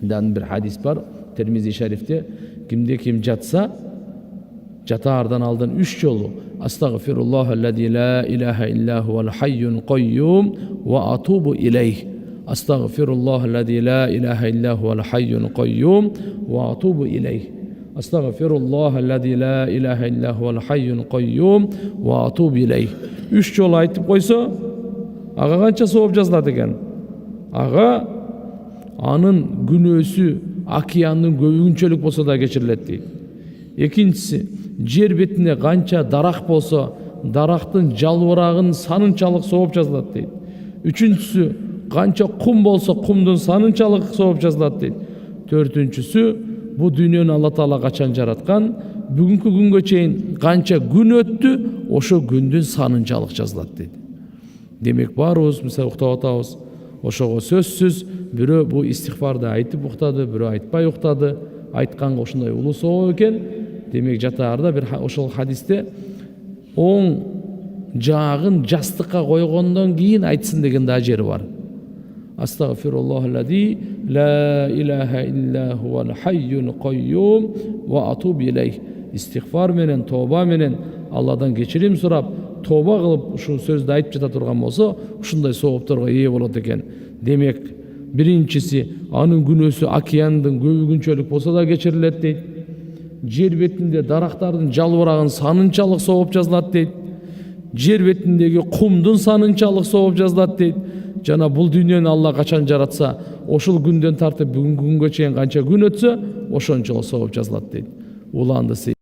bir hadis var Tirmizi şerifte, kimde kim jatsa jatаарdan aldın 3 yolu: Estağfirullahellezî la ilahe illa huvel hayyul kayyum ve atubu ileyh. Estağfirullahellezî la ilahe illa huvel hayyul kayyum ve atubu ileyh. Estağfirullahellezî la ilahe illa huvel hayyul kayyum ve atubu ileyh. 3 yol aytıp koysa, ağa kança sowap жазылат экен. Ağa anın günөөsü океандын көбүнчөлүк болсо да кечирилет дейт. Экинчиси, жер бетинде канча дарак болсо, дарактын жалбырагынын санынчалык сowap жазылат дейт. Үчүнчүсү, канча кум болсо, кумдун санынчалык сowap жазылат дейт. Төртүнчүсү, bu дүйнөнү Алла Таала качан жараткан, бүгүнкү күнгө чейин канча күн өттү, ошо күндүн санынчалык жазылат дейт. Демек баарыбыз мисалы уктап атабыз. Ошого сөзсүз бирөө бу истигфарды айтып уктады, бирөө айтпай уктады. Айтканга ушундай улуу сowap экен. Демек жатаарда бир ошол хадисте оң жаагын жастыкка койгондон кийин айтсын деген да жери бар. Астагфируллахеллезî la ilahe illa huvel hayyul kayyum ve atubu ileyh. İstiğfar menen, tövbe menen Allah'tan geçirim сурап, tövbe kılıp şu сөздү айтып жата турган болсо, ушундай сowapторго ээ болот экен. Демек, биринчиси, анын күнөөсү океандын көбүгүнчөлүк болсо да кечирилет дейт. Жер бетинде дарактардын жалбырагынын санынчалык сowap жазылат дейт. Жер бетиндеги кумдун санынчалык sowap жазылат дейт. Жана бул дүйнөнү Алла качан жаратса, ошол күндөн тартып бүгүнкү күнгө чейин канча күн өтсө, ошончолук sowap жазылат дейт. Уланды